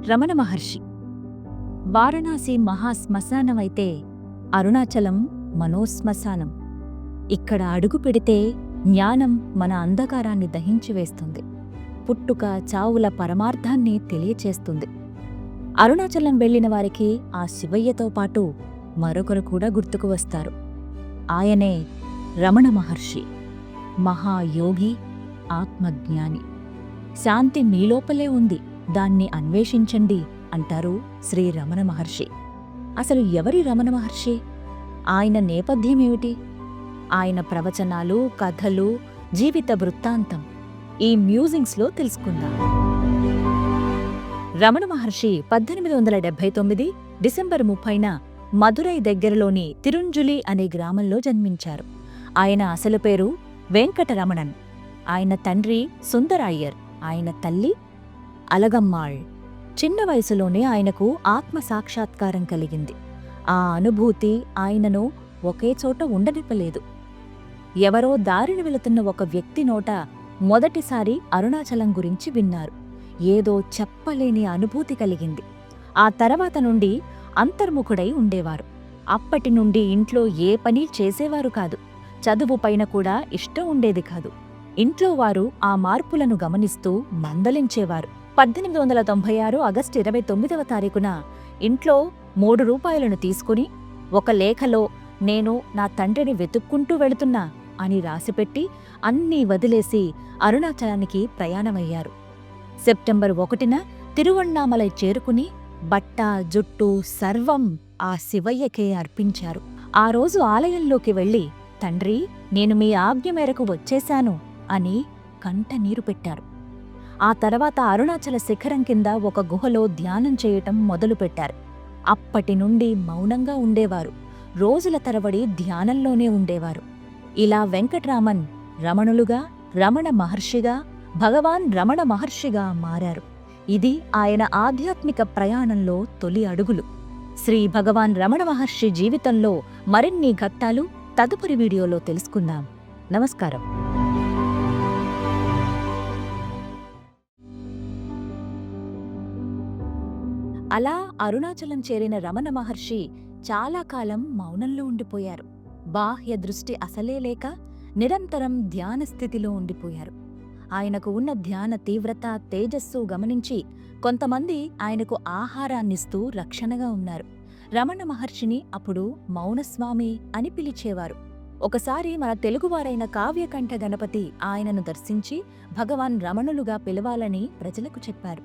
రమణ మహర్షి. వారణాసి మహాశ్మశానమైతే అరుణాచలం మనోశ్మశానం. ఇక్కడ అడుగు పెడితే జ్ఞానం మన అంధకారాన్ని దహించివేస్తుంది, పుట్టుక చావుల పరమార్థాన్ని తెలియచేస్తుంది. అరుణాచలం వెళ్లిన వారికి ఆ శివయ్యతో పాటు మరొకరు కూడా గుర్తుకు వస్తారు. ఆయనే రమణ మహర్షి, మహాయోగి, ఆత్మజ్ఞాని. శాంతి మీలోపలే ఉంది, దాన్ని అన్వేషించండి అంటారు శ్రీ రమణ మహర్షి. అసలు ఎవరి రమణ మహర్షి? ఆయన నేపథ్యమేమిటి? ఆయన ప్రవచనాలు, కథలు, జీవిత వృత్తాంతం ఈ మ్యూజింగ్స్లో తెలుసుకుందాం. రమణ మహర్షి 1879 డిసెంబర్ 30న మదురై దగ్గరలోని తిరుంజులి అనే గ్రామంలో జన్మించారు. ఆయన అసలు పేరు వెంకటరమణన్. ఆయన తండ్రి సుందరయ్యర్, ఆయన తల్లి అలగమ్మాళ్. చిన్న వయసులోనే ఆయనకు ఆత్మసాక్షాత్కారం కలిగింది. ఆ అనుభూతి ఆయనను ఒకే చోట ఉండనివ్వలేదు. ఎవరో దారిని వెళుతున్న ఒక వ్యక్తి నోట మొదటిసారి అరుణాచలం గురించి విన్నారు. ఏదో చెప్పలేని అనుభూతి కలిగింది. ఆ తర్వాత నుండి అంతర్ముఖుడై ఉండేవారు. అప్పటి నుండి ఇంట్లో ఏ పని చేసేవారు కాదు. చదువు పైన కూడా ఇష్టం ఉండేది కాదు. ఇంట్లో వారు ఆ మార్పులను గమనిస్తూ మందలించేవారు. 1896 ఆగస్టు 29వ తారీఖున ఇంట్లో 3 రూపాయలను తీసుకుని ఒక లేఖలో నేను నా తండ్రిని వెతుక్కుంటూ వెళుతున్నా అని రాసిపెట్టి అన్నీ వదిలేసి అరుణాచలానికి ప్రయాణమయ్యారు. సెప్టెంబర్ 1న తిరువణ్ణామలై చేరుకుని బట్ట, జుట్టు సర్వం ఆ శివయ్యకే అర్పించారు. ఆ రోజు ఆలయంలోకి వెళ్లి తండ్రి, నేను మీ ఆజ్ఞ మేరకు వచ్చేశాను అని కంటనీరు పెట్టారు. ఆ తర్వాత అరుణాచల శిఖరం కింద ఒక గుహలో ధ్యానం చేయటం మొదలుపెట్టారు. అప్పటి నుండి మౌనంగా ఉండేవారు. రోజుల తరబడి ధ్యానంలోనే ఉండేవారు. ఇలా వెంకట్రామన్ రమణులుగా, రమణ మహర్షిగా, భగవాన్ రమణ మహర్షిగా మారారు. ఇది ఆయన ఆధ్యాత్మిక ప్రయాణంలో తొలి అడుగులు. శ్రీ భగవాన్ రమణ మహర్షి జీవితంలో మరిన్ని ఘట్టాలు తదుపరి వీడియోలో తెలుసుకుందాం. నమస్కారం. అలా అరుణాచలం చేరిన రమణ మహర్షి చాలా కాలం మౌనంలో ఉండిపోయారు. బాహ్య దృష్టి అసలే లేక నిరంతరం ధ్యాన స్థితిలో ఉండిపోయారు. ఆయనకు ఉన్న ధ్యాన తీవ్రత, తేజస్సు గమనించి కొంతమంది ఆయనకు ఆహారాన్నిస్తూ రక్షణగా ఉన్నారు. రమణ మహర్షిని అప్పుడు మౌనస్వామి అని పిలిచేవారు. ఒకసారి మన తెలుగువారైన కావ్యకంఠ గణపతి ఆయనను దర్శించి భగవాన్ రమణులుగా పిలవాలని ప్రజలకు చెప్పారు.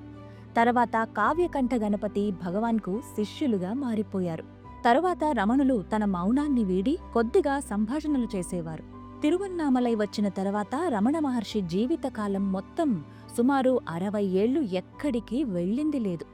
తర్వాత కావ్యకంఠ గణపతి భగవాన్కు శిష్యులుగా మారిపోయారు. తరువాత రమణులు తన మౌనాన్ని వీడి కొద్దిగా సంభాషణలు చేసేవారు. తిరువణ్ణామలై వచ్చిన తర్వాత రమణ మహర్షి జీవితకాలం మొత్తం సుమారు 60 ఏళ్లు ఎక్కడికి వెళ్ళింది లేదు.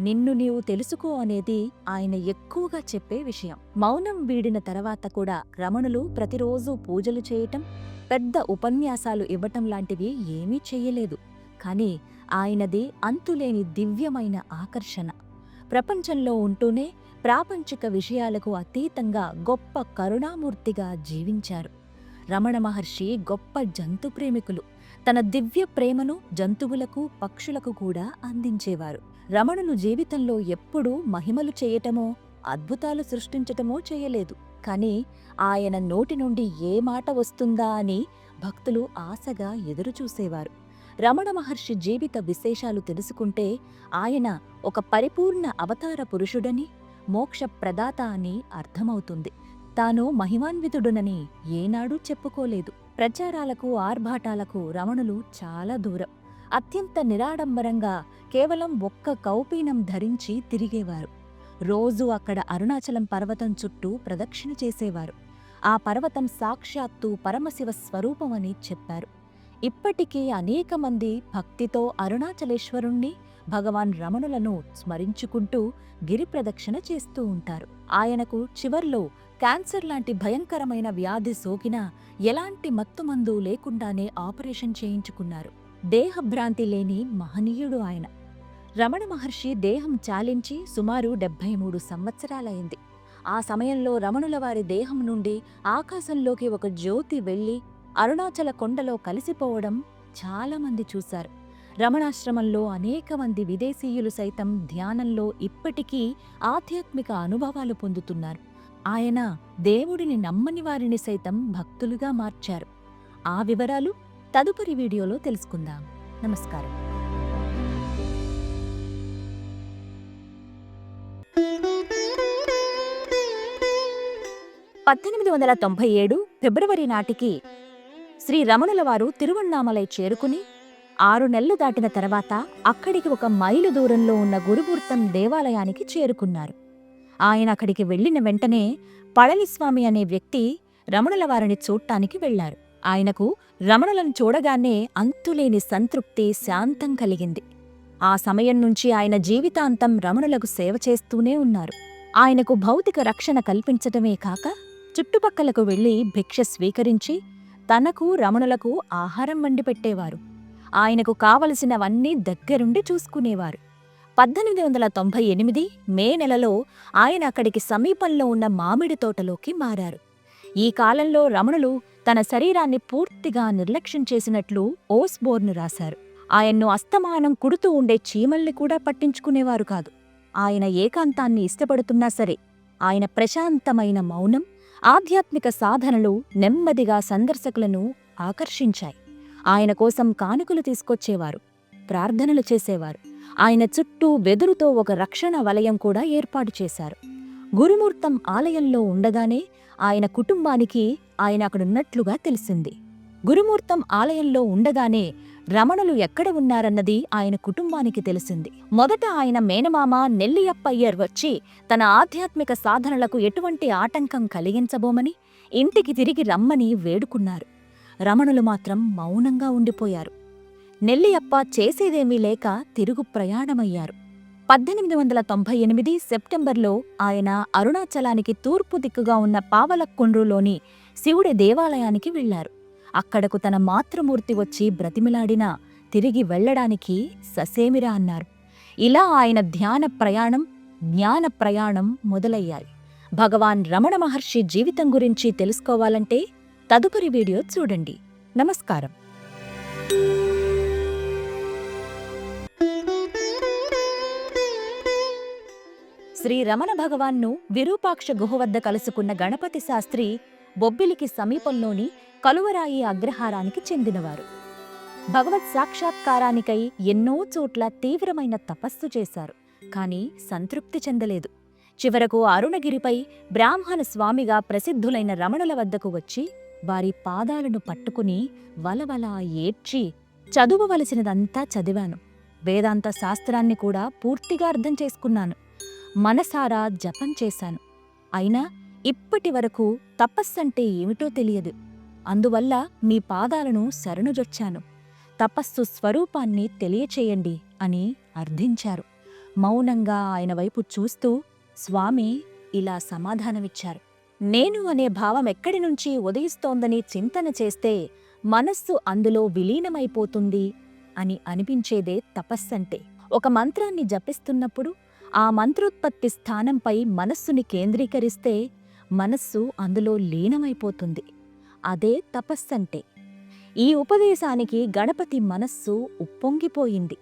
నిన్ను నీవు తెలుసుకో అనేది ఆయన ఎక్కువగా చెప్పే విషయం. మౌనం వీడిన తర్వాత కూడా రమణులు ప్రతిరోజూ పూజలు చేయటం, పెద్ద ఉపన్యాసాలు ఇవ్వటం లాంటివి ఏమీ చెయ్యలేదు. కాని ఆయనది అంతులేని దివ్యమైన ఆకర్షణ. ప్రపంచంలో ఉంటూనే ప్రాపంచిక విషయాలకు అతీతంగా గొప్ప కరుణామూర్తిగా జీవించారు. రమణ మహర్షి గొప్ప జంతు ప్రేమికులు. తన దివ్య ప్రేమను జంతువులకు, పక్షులకు కూడా అందించేవారు. రమణులు జీవితంలో ఎప్పుడూ మహిమలు చేయటమో, అద్భుతాలు సృష్టించటమో చేయలేదు. కాని ఆయన నోటి నుండి ఏ మాట వస్తుందా అని భక్తులు ఆశగా ఎదురుచూసేవారు. రమణ మహర్షి జీవిత విశేషాలు తెలుసుకుంటే ఆయన ఒక పరిపూర్ణ అవతార పురుషుడని, మోక్ష ప్రదాత అని అర్థమవుతుంది. తాను మహిమాన్వితుడునని ఏనాడూ చెప్పుకోలేదు. ప్రచారాలకు, ఆర్భాటాలకు రమణులు చాలా దూరం. అత్యంత నిరాడంబరంగా కేవలం ఒక్క కౌపీనం ధరించి తిరిగేవారు. రోజూ అక్కడ అరుణాచలం పర్వతం చుట్టూ ప్రదక్షిణ చేసేవారు. ఆ పర్వతం సాక్షాత్తు పరమశివ స్వరూపమని చెప్పారు. ఇప్పటికీ అనేక మంది భక్తితో అరుణాచలేశ్వరుణ్ణి, భగవాన్ రమణులను స్మరించుకుంటూ గిరి ప్రదక్షిణ చేస్తూ ఉంటారు. ఆయనకు చివర్లో క్యాన్సర్ లాంటి భయంకరమైన వ్యాధి సోకినా ఎలాంటి మత్తుమందు లేకుండానే ఆపరేషన్ చేయించుకున్నారు. దేహభ్రాంతి లేని మహనీయుడు ఆయన. రమణ మహర్షి దేహం చాలించి సుమారు 73 సంవత్సరాలైంది. ఆ సమయంలో రమణుల వారి దేహం నుండి ఆకాశంలోకి ఒక జ్యోతి వెళ్లి అరుణాచల కొండలో కలిసిపోవడం చాలామంది చూశారు. రమణాశ్రమంలో అనేక మంది విదేశీయులు సైతం ధ్యానంలో ఇప్పటికీ ఆధ్యాత్మిక అనుభవాలు పొందుతున్నారు. ఆయన దేవుడిని నమ్మని వారిని సైతం భక్తులుగా మార్చారు. ఆ వివరాలు తదుపరి వీడియోలో తెలుసుకుందాం. నమస్కారం. 1897 ఫిబ్రవరి నాటికి శ్రీ రమణుల వారు తిరువణ్ణామలై చేరుకుని 6 నెలలు దాటిన తర్వాత అక్కడికి 1 మైలు దూరంలో ఉన్న గురుమూర్తం దేవాలయానికి చేరుకున్నారు. ఆయన అక్కడికి వెళ్లిన వెంటనే పళనిస్వామి అనే వ్యక్తి రమణుల వారిని చూడ్డానికి వెళ్లారు. ఆయనకు రమణులను చూడగానే అంతులేని సంతృప్తి, శాంతం కలిగింది. ఆ సమయం నుంచి ఆయన జీవితాంతం రమణులకు సేవ చేస్తూనే ఉన్నారు. ఆయనకు భౌతిక రక్షణ కల్పించటమే కాక చుట్టుపక్కలకు వెళ్లి భిక్ష స్వీకరించి తనకు రమణులకు ఆహారం వండిపెట్టేవారు. ఆయనకు కావలసినవన్నీ దగ్గరుండి చూసుకునేవారు. 1898 మే నెలలో ఆయన అక్కడికి సమీపంలో ఉన్న మామిడి తోటలోకి మారారు. ఈ కాలంలో రమణులు తన శరీరాన్ని పూర్తిగా నిర్లక్ష్యం చేసినట్లు ఓస్బోర్న్ రాశారు. ఆయన్ను అస్తమానం కుడుతూ ఉండే చీమల్ని కూడా పట్టించుకునేవారు కాదు. ఆయన ఏకాంతాన్ని ఇష్టపడుతున్నా సరే ఆయన ప్రశాంతమైన మౌనం, ఆధ్యాత్మిక సాధనలు నెమ్మదిగా సందర్శకులను ఆకర్షించాయి. ఆయన కోసం కానుకలు తీసుకొచ్చేవారు, ప్రార్థనలు చేసేవారు. ఆయన చుట్టూ వెదురుతో ఒక రక్షణ వలయం కూడా ఏర్పాటు చేశారు. గురుమూర్తం ఆలయంలో ఉండగానే ఆయన కుటుంబానికి ఆయన అక్కడున్నట్లుగా తెలిసింది. గురుమూర్తం ఆలయంలో ఉండగానే రమణులు ఎక్కడ ఉన్నారన్నది ఆయన కుటుంబానికి తెలిసింది. మొదట ఆయన మేనమామ నెల్లియప్పయ్యర్ వచ్చి తన ఆధ్యాత్మిక సాధనలకు ఎటువంటి ఆటంకం కలిగించబోమని ఇంటికి తిరిగి రమ్మని వేడుకున్నారు. రమణులు మాత్రం మౌనంగా ఉండిపోయారు. నెల్లియప్ప చేసేదేమీ లేక తిరుగు ప్రయాణమయ్యారు. 1898 సెప్టెంబర్లో ఆయన అరుణాచలానికి తూర్పు దిక్కుగా ఉన్న పావలక్కుండ్రులోని శివుడి దేవాలయానికి వెళ్లారు. అక్కడకు తన మాతృమూర్తి వచ్చి బ్రతిమిలాడినా తిరిగి వెళ్లడానికి ససేమిరా అన్నారు. ఇలా ఆయన ధ్యాన ప్రయాణం, జ్ఞాన ప్రయాణం మొదలయ్యాయి. భగవాన్ రమణ మహర్షి జీవితం గురించి తెలుసుకోవాలంటే తదుపరి వీడియో చూడండి. నమస్కారం. శ్రీ రమణ భగవాన్ను విరూపాక్ష గుహ వద్ద కలుసుకున్న గణపతి శాస్త్రి బొబ్బిలికి సమీపంలోని కలువరాయి అగ్రహారానికి చెందినవారు. భగవత్ సాక్షాత్కారానికై ఎన్నో చోట్ల తీవ్రమైన తపస్సు చేశారు. కాని సంతృప్తి చెందలేదు. చివరకు అరుణగిరిపై బ్రాహ్మణ స్వామిగా ప్రసిద్ధులైన రమణుల వద్దకు వచ్చి వారి పాదాలను పట్టుకుని వలవలా ఏడ్చి, చదువవలసినదంతా చదివాను, వేదాంత శాస్త్రాన్ని కూడా పూర్తిగా అర్థం చేసుకున్నాను, మనసారా జపం చేశాను. అయినా ఇప్పటి వరకు తపస్సంటే ఏమిటో తెలియదు. అందువల్ల మీ పాదాలను శరణుజొచ్చాను. తపస్సు స్వరూపాన్ని తెలియచేయండి అని అర్థించారు. మౌనంగా ఆయన వైపు చూస్తూ స్వామి ఇలా సమాధానమిచ్చారు. నేను అనే భావం ఎక్కడి నుంచి ఉదయిస్తోందని చింతన చేస్తే మనస్సు అందులో విలీనమైపోతుంది అని అనిపించేదే తపస్సంటే. ఒక మంత్రాన్ని జపిస్తున్నప్పుడు ఆ మంత్రోత్పత్తి స్థానంపై మనస్సుని కేంద్రీకరిస్తే మనస్సు అందులో లీనమైపోతుంది. అదే తపస్సంటే. ఈ ఉపదేశానికి గణపతి మనస్సు ఉప్పొంగిపోయింది.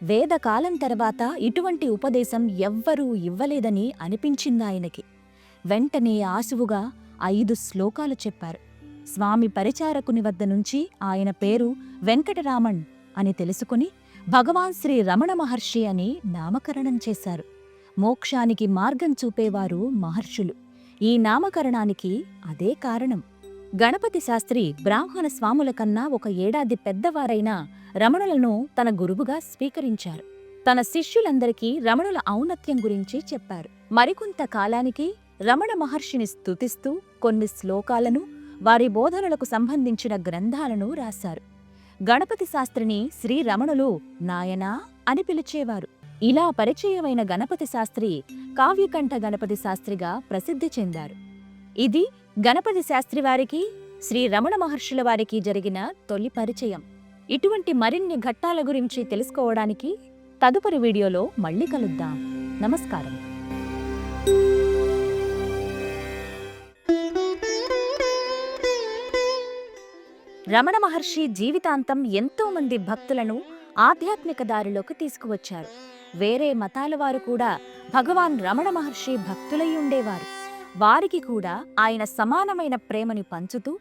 వేదకాలం తర్వాత ఇటువంటి ఉపదేశం ఎవ్వరూ ఇవ్వలేదని అనిపించిందాయనకి. వెంటనే ఆశువుగా 5 శ్లోకాలు చెప్పారు. స్వామి పరిచారకుని వద్ద నుంచి ఆయన పేరు వెంకటరామణ్ అని తెలుసుకుని భగవాన్ శ్రీ రమణ మహర్షి అని నామకరణం చేశారు. మోక్షానికి మార్గం చూపేవారు మహర్షులు. ఈ నామకరణానికి అదే కారణం. గణపతి శాస్త్రి బ్రాహ్మణ స్వాముల కన్నా 1 ఏడాది పెద్దవారైన రమణులను తన గురువుగా స్వీకరించారు. తన శిష్యులందరికీ రమణుల ఔన్నత్యం గురించి చెప్పారు. మరికొంత కాలానికి రమణ మహర్షిని స్తుతిస్తూ కొన్ని శ్లోకాలను, వారి బోధనలకు సంబంధించిన గ్రంథాలను రాశారు. గణపతి శాస్త్రిని శ్రీరమణులు నాయనా అని పిలిచేవారు. ఇలా పరిచయమైన గణపతి శాస్త్రి కావ్యకంఠ గణపతి శాస్త్రిగా ప్రసిద్ధి చెందారు. ఇది గణపతి శాస్త్రి వారికి శ్రీ రమణ మహర్షుల వారికి జరిగిన తొలి పరిచయం. ఇటువంటి మరిన్ని ఘట్టాల గురించి తెలుసుకోవడానికి తదుపరి వీడియోలో మళ్ళీ కలుద్దాం. నమస్కారం. రమణ మహర్షి జీవితాంతం ఎంతో మంది భక్తులను ఆధ్యాత్మిక దారిలోకి తీసుకువచ్చారు. వేరే మతాల వారు కూడా భగవాన్ రమణ మహర్షి భక్తులై ఉండేవారు. వారికి కూడా ఆయన సమానమైన ప్రేమని పంచుతూ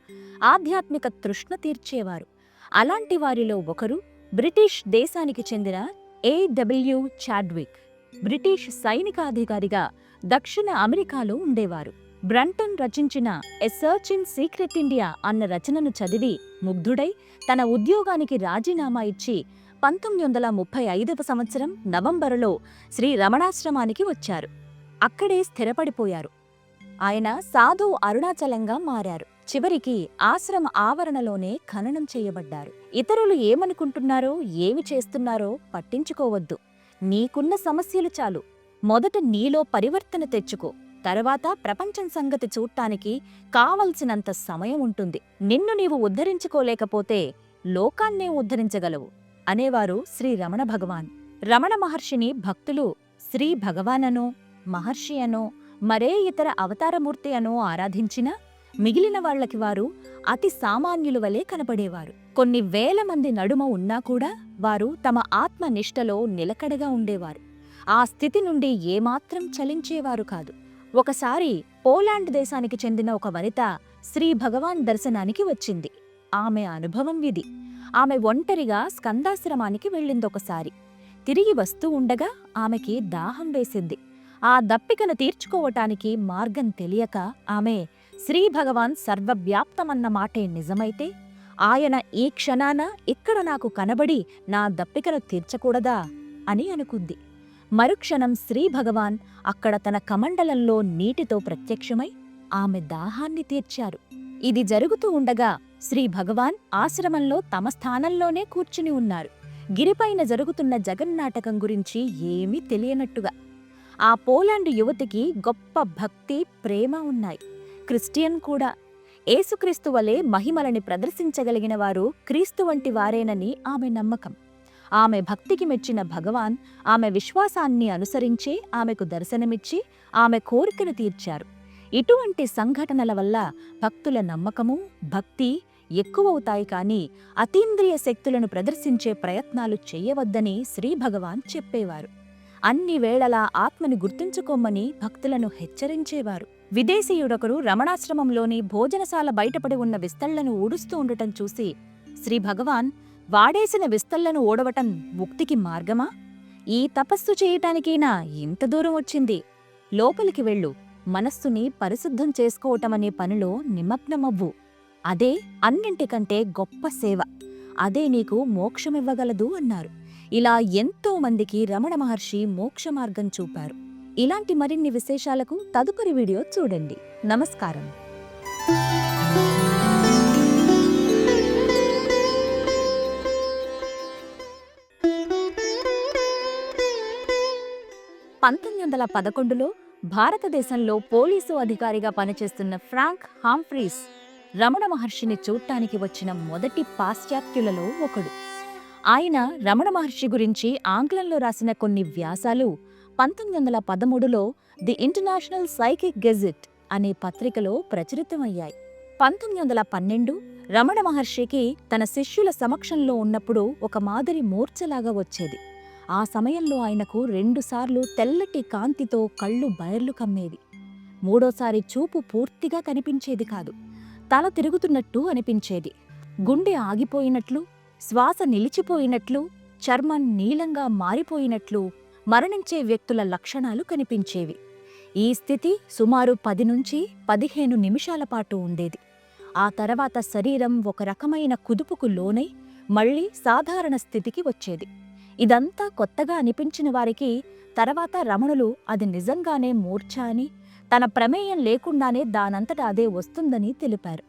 ఆధ్యాత్మిక తృష్ణ తీర్చేవారు. అలాంటి వారిలో ఒకరు బ్రిటిష్ దేశానికి చెందిన A.W. చాడ్విక్. బ్రిటిష్ సైనికాధికారిగా దక్షిణ అమెరికాలో ఉండేవారు. బ్రంటన్ రచించిన ఎ సర్చ్ ఇన్ సీక్రెట్ ఇండియా అన్న రచనను చదివి ముగ్ధుడై తన ఉద్యోగానికి రాజీనామా ఇచ్చి 1935 సంవత్సరం నవంబరులో శ్రీ రమణాశ్రమానికి వచ్చారు. అక్కడే స్థిరపడిపోయారు. ఆయన సాధు అరుణాచలంగా మారారు. చివరికి ఆశ్రమ ఆవరణలోనే ఖననం చేయబడ్డారు. ఇతరులు ఏమనుకుంటున్నారో ఏమి చేస్తున్నారో పట్టించుకోవద్దు. నీకున్న సమస్యలు చాలు. మొదట నీలో పరివర్తన తెచ్చుకో. తర్వాత ప్రపంచం సంగతి చూడ్టానికి కావలసినంత సమయం ఉంటుంది. నిన్ను నీవు ఉద్ధరించుకోలేకపోతే లోకాన్నే ఉద్ధరించగలవు అనేవారు శ్రీ రమణ భగవాన్. రమణ మహర్షిని భక్తులు శ్రీ భగవాననో మహర్షి అనో మరే ఇతర అవతారమూర్తి అనో ఆరాధించినా మిగిలిన వాళ్లకి వారు అతి సామాన్యుల వలె కనపడేవారు. కొన్ని వేల మంది నడుమ ఉన్నా కూడా వారు తమ ఆత్మనిష్టలో నిలకడగా ఉండేవారు. ఆ స్థితి నుండి ఏమాత్రం చలించేవారు కాదు. ఒకసారి పోలాండ్ దేశానికి చెందిన ఒక వనిత శ్రీ భగవాన్ దర్శనానికి వచ్చింది. ఆమె అనుభవం ఇది. ఆమె ఒంటరిగా స్కందాశ్రమానికి వెళ్ళిందొకసారి. తిరిగి వస్తూ ఉండగా ఆమెకి దాహం వేసింది. ఆ దప్పికను తీర్చుకోవటానికి మార్గం తెలియక ఆమె శ్రీ భగవాన్ సర్వవ్యాప్తమన్న మాటే నిజమైతే ఆయన ఈ క్షణాన ఇక్కడ నాకు కనబడి నా దప్పికను తీర్చకూడదా అని అనుకుంది. మరుక్షణం శ్రీ భగవాన్ అక్కడ తన కమండలంలో నీటితో ప్రత్యక్షమై ఆమె దాహాన్ని తీర్చారు. ఇది జరుగుతూ ఉండగా శ్రీ భగవాన్ ఆశ్రమంలో తమ స్థానంలోనే కూర్చుని ఉన్నారు. గిరిపైన జరుగుతున్న జగన్నాటకం గురించి ఏమీ తెలియనట్టుగా. ఆ పోలాండ్ యువతికి గొప్ప భక్తి, ప్రేమ ఉన్నాయి. క్రిస్టియన్ కూడా. ఏసుక్రీస్తు వలె మహిమలని ప్రదర్శించగలిగిన వారు క్రీస్తు వంటి వారేనని ఆమె నమ్మకం. ఆమె భక్తికి మెచ్చిన భగవాన్ ఆమె విశ్వాసాన్ని అనుసరించే ఆమెకు దర్శనమిచ్చి ఆమె కోరికను తీర్చారు. ఇటువంటి సంఘటనల వల్ల భక్తుల నమ్మకము, భక్తి ఎక్కువవుతాయి. కానీ అతీంద్రియ శక్తులను ప్రదర్శించే ప్రయత్నాలు చెయ్యవద్దని శ్రీ భగవాన్ చెప్పేవారు. అన్ని వేళలా ఆత్మని గుర్తుంచుకోమని భక్తులను హెచ్చరించేవారు. విదేశీయుడొకరు రమణాశ్రమంలోని భోజనశాల బయటపడి ఉన్న విస్తళ్లను ఊడుస్తూ ఉండటం చూసి శ్రీ భగవాన్, వాడేసిన విస్తళ్లను ఓడవటం ముక్తికి మార్గమా? ఈ తపస్సు చేయటానికైనా ఇంత దూరం వచ్చింది. లోపలికి వెళ్ళు. మనస్సుని పరిశుద్ధం చేసుకోవటమనే పనిలో నిమగ్నమవ్వు. అదే అన్నింటికంటే గొప్ప సేవ. అదే నీకు మోక్షమివ్వగలదు అన్నారు. ఇలా ఎంతో మందికి రమణ మహర్షి మోక్ష మార్గం చూపారు. ఇలాంటి మరిన్ని విశేషాలకు తదుపరి వీడియో చూడండి. నమస్కారం. 1911లో భారతదేశంలో పోలీసు అధికారిగా పనిచేస్తున్న ఫ్రాంక్ హాంఫ్రీస్ రమణ మహర్షిని చూడ్డానికి వచ్చిన మొదటి పాశ్చాత్యులలో ఒకడు. ఆయన రమణ మహర్షి గురించి ఆంగ్లంలో రాసిన కొన్ని వ్యాసాలు 1913లో ది ఇంటర్నేషనల్ సైకిక్ గెజెట్ అనే పత్రికలో ప్రచురితమయ్యాయి. 1912 రమణ మహర్షికి తన శిష్యుల సమక్షంలో ఉన్నప్పుడు ఒక మాదిరి మూర్ఛలాగా వచ్చేది. ఆ సమయంలో ఆయనకు 2 సార్లు తెల్లటి కాంతితో కళ్ళు బయర్లు కమ్మేది. మూడోసారి చూపు పూర్తిగా కనిపించేది కాదు. తల తిరుగుతున్నట్టు అనిపించేది. గుండె ఆగిపోయినట్లు, శ్వాస నిలిచిపోయినట్లు, చర్మం నీలంగా మారిపోయినట్లు మరణించే వ్యక్తుల లక్షణాలు కనిపించేవి. ఈ స్థితి సుమారు 10 నుంచి 15 నిమిషాల పాటు ఉండేది. ఆ తర్వాత శరీరం ఒక రకమైన కుదుపుకు లోనై మళ్లీ సాధారణ స్థితికి వచ్చేది. ఇదంతా కొత్తగా అనిపించిన వారికి తర్వాత రమణులు అది నిజంగానే మూర్ఛ అని, తన ప్రమేయం లేకుండానే దానంతట అదే వస్తుందని తెలిపారు.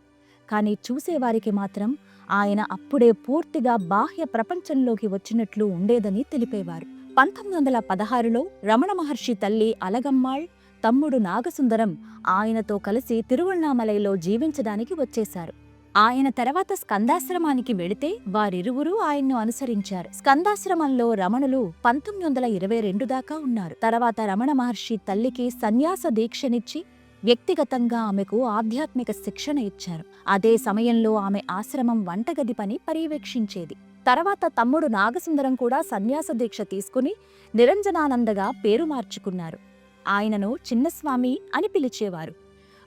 కాని చూసేవారికి మాత్రం ఆయన అప్పుడే పూర్తిగా బాహ్య ప్రపంచంలోకి వచ్చినట్లు ఉండేదని తెలిపేవారు. 1916లో రమణ మహర్షి తల్లి అలగమ్మాళ్, తమ్ముడు నాగసుందరం ఆయనతో కలిసి తిరువణ్ణామలైలో జీవించడానికి వచ్చేశారు. ఆయన తర్వాత స్కందాశ్రమానికి వెళితే వారిరువురూ ఆయన్ను అనుసరించారు. స్కందాశ్రమంలో రమణులు 1922 దాకా ఉన్నారు. తర్వాత రమణ మహర్షి తల్లికి సన్యాస దీక్షనిచ్చి వ్యక్తిగతంగా ఆమెకు ఆధ్యాత్మిక శిక్షణ ఇచ్చారు. అదే సమయంలో ఆమె ఆశ్రమం వంటగది పని పర్యవేక్షించేది. తర్వాత తమ్ముడు నాగసుందరం కూడా సన్యాస దీక్ష తీసుకుని నిరంజనానందగా పేరు మార్చుకున్నారు. ఆయనను చిన్నస్వామి అని పిలిచేవారు.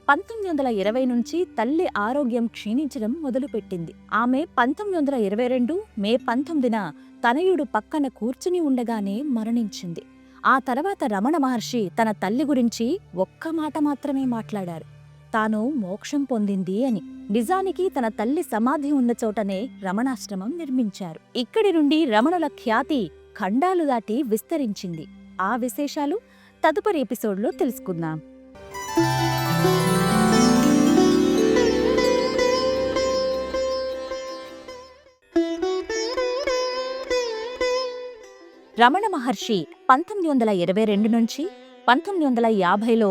1920 నుంచి తల్లి ఆరోగ్యం క్షీణించడం మొదలుపెట్టింది. ఆమె 1922 మే 19న తనయుడు పక్కన కూర్చుని ఉండగానే మరణించింది. ఆ తర్వాత రమణ మహర్షి తన తల్లి గురించి ఒక్క మాట మాత్రమే మాట్లాడారు, తాను మోక్షం పొందింది అని. నిజానికి తన తల్లి సమాధి ఉన్న చోటనే రమణాశ్రమం నిర్మించారు. ఇక్కడి నుండి రమణుల ఖ్యాతి ఖండాలు దాటి విస్తరించింది. ఆ విశేషాలు తదుపరి ఎపిసోడ్లో తెలుసుకుందాం. రమణ మహర్షి 1922 నుంచి 1950లో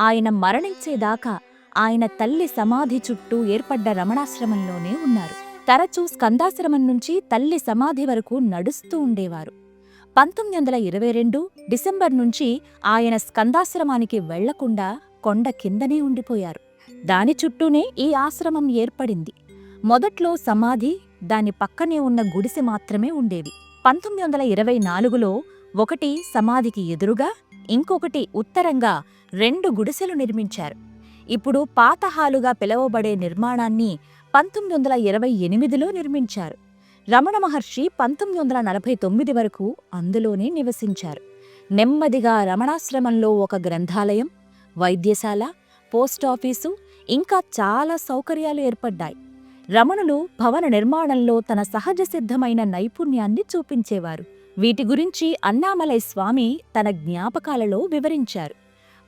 ఆయన మరణించేదాకా ఆయన తల్లి సమాధి చుట్టూ ఏర్పడ్డ రమణాశ్రమంలోనే ఉన్నారు. తరచూ స్కందాశ్రమం నుంచి తల్లి సమాధి వరకు నడుస్తూ ఉండేవారు. 1922 డిసెంబర్ నుంచి ఆయన స్కందాశ్రమానికి వెళ్లకుండా కొండ కిందనే ఉండిపోయారు. దాని చుట్టూనే ఈ ఆశ్రమం ఏర్పడింది. మొదట్లో సమాధి, దాని పక్కనే ఉన్న గుడిసె మాత్రమే ఉండేవి. 1924లో ఒకటి సమాధికి ఎదురుగా, ఇంకొకటి ఉత్తరంగా 2 గుడిసెలు నిర్మించారు. ఇప్పుడు పాత హాలుగా పిలువబడే నిర్మాణాన్ని 1928లో నిర్మించారు. రమణ మహర్షి 1949 వరకు అందులోనే నివసించారు. నెమ్మదిగా రమణాశ్రమంలో ఒక గ్రంథాలయం, వైద్యశాల, పోస్టాఫీసు, ఇంకా చాలా సౌకర్యాలు ఏర్పడ్డాయి. రమణులు భవన నిర్మాణంలో తన సహజ సిద్ధమైన నైపుణ్యాన్ని చూపించేవారు. వీటి గురించి అన్నామలై స్వామి తన జ్ఞాపకాలలో వివరించారు.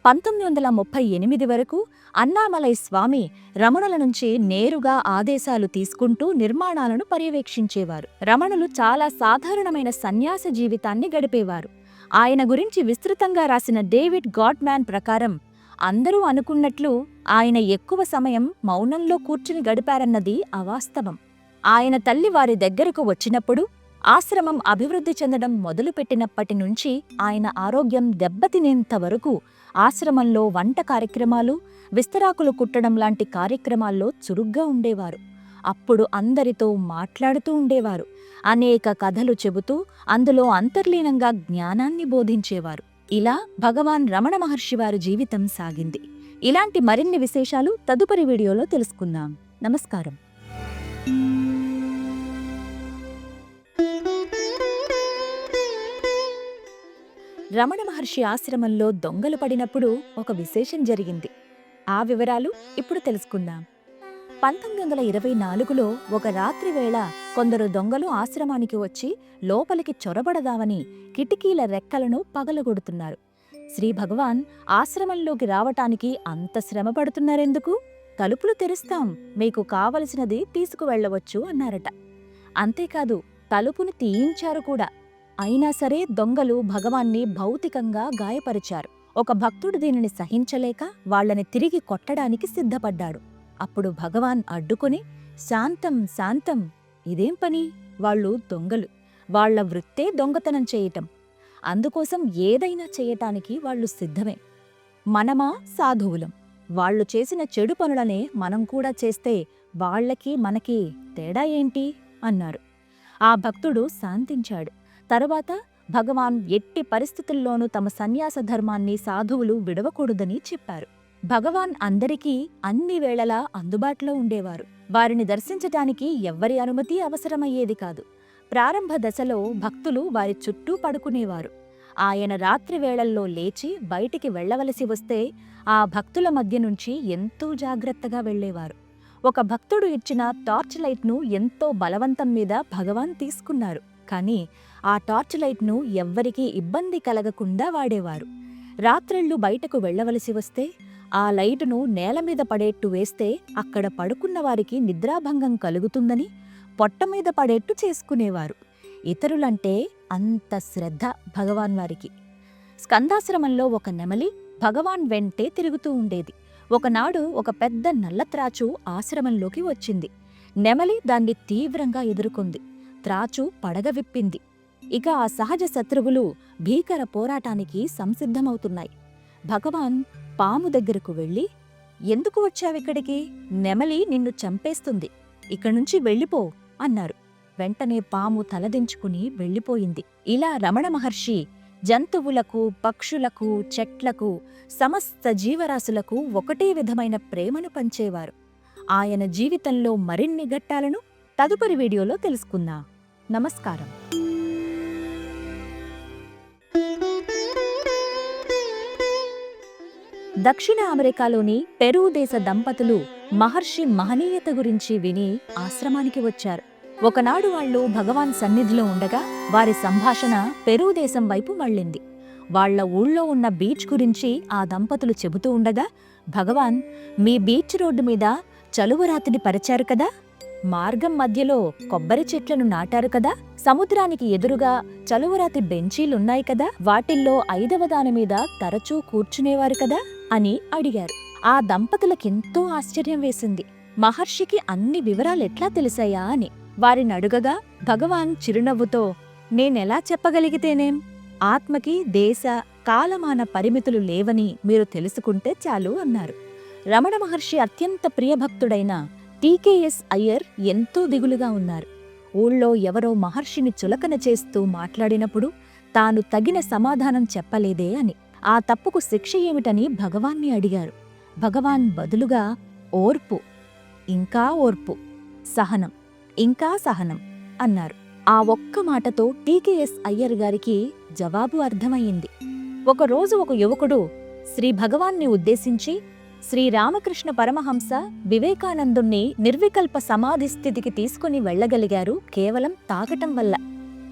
1938 వరకు అన్నామలై స్వామి రమణుల నుంచి నేరుగా ఆదేశాలు తీసుకుంటూ నిర్మాణాలను పర్యవేక్షించేవారు. రమణులు చాలా సాధారణమైన సన్యాస జీవితాన్ని గడిపేవారు. ఆయన గురించి విస్తృతంగా రాసిన డేవిడ్ గాడ్మ్యాన్ ప్రకారం అందరూ అనుకున్నట్లు ఆయన ఎక్కువ సమయం మౌనంలో కూర్చుని గడిపారన్నది అవాస్తవం. ఆయన తల్లి వారి దగ్గరకు వచ్చినప్పుడు, ఆశ్రమం అభివృద్ధి చెందడం మొదలుపెట్టినప్పటి నుంచి ఆయన ఆరోగ్యం దెబ్బతినేంత వరకు ఆశ్రమంలో వంట కార్యక్రమాలు, విస్తరాకులు కుట్టడం లాంటి కార్యక్రమాల్లో చురుగ్గా ఉండేవారు. అప్పుడు అందరితో మాట్లాడుతూ ఉండేవారు. అనేక కథలు చెబుతూ అందులో అంతర్లీనంగా జ్ఞానాన్ని బోధించేవారు. ఇలా భగవాన్ రమణ మహర్షి వారి జీవితం సాగింది. ఇలాంటి మరిన్ని విశేషాలు తదుపరి వీడియోలో తెలుసుకుందాం. నమస్కారం. రమణ మహర్షి ఆశ్రమంలో దొంగలు పడినప్పుడు ఒక విశేషం జరిగింది. ఆ వివరాలు ఇప్పుడు తెలుసుకుందాం. 1924లో ఒక రాత్రి వేళ కొందరు దొంగలు ఆశ్రమానికి వచ్చి లోపలికి చొరబడదామని కిటికీల రెక్కలను పగలగొడుతున్నారు. శ్రీ భగవాన్ ఆశ్రమంలోకి రావటానికి అంత శ్రమ పడుతున్నారెందుకు? తలుపులు తెరుస్తాం, మీకు కావలసినది తీసుకువెళ్లవచ్చు అన్నారట. అంతేకాదు, తలుపుని తీయించారు కూడా. అయినా సరే దొంగలు భగవాన్ని భౌతికంగా గాయపరిచారు. ఒక భక్తుడు దీనిని సహించలేక వాళ్లని తిరిగి కొట్టడానికి సిద్ధపడ్డాడు. అప్పుడు భగవాన్ అడ్డుకుని, శాంతం శాంతం, ఇదేం పని? వాళ్ళు దొంగలు, వాళ్ల వృత్తే దొంగతనం చేయటం. అందుకోసం ఏదైనా చేయటానికి వాళ్లు సిద్ధమే. మనమా సాధువులం. వాళ్లు చేసిన చెడు పనులనే మనం కూడా చేస్తే వాళ్లకి మనకి తేడా ఏంటి అన్నారు. ఆ భక్తుడు శాంతించాడు. తరువాత భగవాన్ ఎట్టి పరిస్థితుల్లోనూ తమ సన్యాస ధర్మాన్ని సాధువులు విడవకూడదని చెప్పారు. భగవాన్ అందరికీ అన్ని వేళలా అందుబాటులో ఉండేవారు. వారిని దర్శించటానికి ఎవ్వరి అనుమతి అవసరమయ్యేది కాదు. ప్రారంభ దశలో భక్తులు వారి చుట్టూ పడుకునేవారు. ఆయన రాత్రి వేళల్లో లేచి బయటికి వెళ్లవలసి వస్తే ఆ భక్తుల మధ్య నుంచి ఎంతో జాగ్రత్తగా వెళ్లేవారు. ఒక భక్తుడు ఇచ్చిన టార్చ్ లైట్ను ఎంతో బలవంతం మీద భగవాన్ తీసుకున్నారు. కానీ ఆ టార్చ్ లైట్ను ఎవ్వరికీ ఇబ్బంది కలగకుండా వాడేవారు. రాత్రిళ్లు బయటకు వెళ్లవలసి వస్తే ఆ లైటును నేలమీద పడేట్టు వేస్తే అక్కడ పడుకున్న వారికి నిద్రాభంగం కలుగుతుందని పొట్టమీద పడేట్టు చేసుకునేవారు. ఇతరులంటే అంత శ్రద్ధ భగవాన్ వారికి. స్కందాశ్రమంలో ఒక నెమలి భగవాన్ వెంటే తిరుగుతూ ఉండేది. ఒకనాడు ఒక పెద్ద నల్లత్రాచు ఆశ్రమంలోకి వచ్చింది. నెమలి దాన్ని తీవ్రంగా ఎదుర్కొంది. త్రాచు పడగ విప్పింది. ఇక ఆ సహజ శత్రువులు భీకర పోరాటానికి సంసిద్ధమవుతున్నాయి. భగవాన్ పాము దగ్గరకు వెళ్ళి, ఎందుకు వచ్చావిక్కడికి? నెమలి నిన్ను చంపేస్తుంది, ఇక్కడ్నుంచి వెళ్ళిపో అన్నారు. వెంటనే పాము తలదించుకుని వెళ్ళిపోయింది. ఇలా రమణ మహర్షి జంతువులకు, పక్షులకు, చెట్లకు, సమస్త జీవరాశులకు ఒకటే విధమైన ప్రేమను పంచేవారు. ఆయన జీవితంలో మరిన్ని ఘట్టాలను తదుపరి వీడియోలో తెలుసుకుందాం. నమస్కారం. దక్షిణ అమెరికాలోని పెరూ దేశ దంపతులు మహర్షి మహనీయత గురించి విని ఆశ్రమానికి వచ్చారు. ఒకనాడు వాళ్ళు భగవాన్ సన్నిధిలో ఉండగా వారి సంభాషణ పెరూ దేశం వైపు మళ్ళింది. వాళ్ల ఊళ్ళో ఉన్న బీచ్ గురించి ఆ దంపతులు చెబుతూ ఉండగా, భగవాన్, మీ బీచ్ రోడ్డు మీద చలువరాతిని పరిచారు కదా, మార్గం మధ్యలో కొబ్బరి చెట్లను నాటారు కదా, సముద్రానికి ఎదురుగా చలువరాతి బెంచీలున్నాయి కదా, వాటిల్లో 5వ దానిమీద తరచూ కూర్చునేవారు కదా అని అడిగారు. ఆ దంపతులకెంతో ఆశ్చర్యం వేసింది. మహర్షికి అన్ని వివరాలెట్లా తెలిసాయా అని. వారినడుగగా భగవాన్ చిరునవ్వుతో, నేనెలా చెప్పగలిగితేనేం? ఆత్మకి దేశ, కాలమాన పరిమితులు లేవని మీరు తెలుసుకుంటే చాలు అన్నారు. రమణ మహర్షి అత్యంత ప్రియభక్తుడైన టీకేఎస్ అయ్యర్ ఎంతో దిగులుగా ఉన్నారు. ఊళ్ళో ఎవరో మహర్షిని చులకన చేస్తూ మాట్లాడినప్పుడు తాను తగిన సమాధానం చెప్పలేదే అని. ఆ తప్పుకు శిక్ష ఏమిటని భగవాన్ని అడిగారు. భగవాన్ బదులుగా ఓర్పు, ఇంకా ఓర్పు, సహనం, ఇంకా సహనం అన్నారు. ఆ ఒక్క మాటతో టీకేఎస్ అయ్యర్ గారికి జవాబు అర్థమయ్యింది. ఒకరోజు ఒక యువకుడు శ్రీ భగవాన్ని ఉద్దేశించి, శ్రీరామకృష్ణ పరమహంస వివేకానందుణ్ణి నిర్వికల్ప సమాధి స్థితికి తీసుకుని వెళ్లగలిగారు కేవలం తాకటం వల్ల.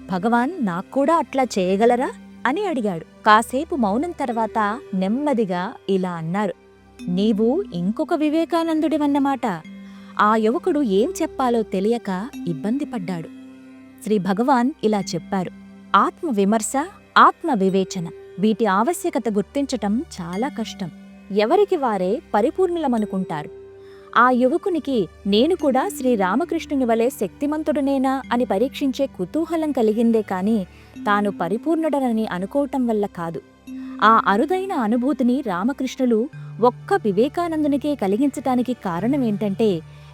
భగవాన్ నాక్కూడా అట్లా చేయగలరా అని అడిగాడు. కాసేపు మౌనం తర్వాత నెమ్మదిగా ఇలా అన్నారు, నీవు ఇంకొక వివేకానందుడివన్నమాట. ఆ యువకుడు ఏం చెప్పాలో తెలియక ఇబ్బంది పడ్డాడు. శ్రీ భగవాన్ ఇలా చెప్పారు, ఆత్మ విమర్శ, ఆత్మ వివేచన, వీటి ఆవశ్యకత గుర్తించటం చాలా కష్టం. ఎవరికి వారే పరిపూర్ణులమనుకుంటారు. ఆ యువకునికి నేను కూడా శ్రీరామకృష్ణుని వలె శక్తిమంతుడనేనా అని పరీక్షించే కుతూహలం కలిగిందే కాని తాను పరిపూర్ణుడనని అనుకోవటం వల్ల కాదు. ఆ అరుదైన అనుభూతిని రామకృష్ణులు ఒక్క వివేకానందునికే కలిగించటానికి కారణమేంటంటే,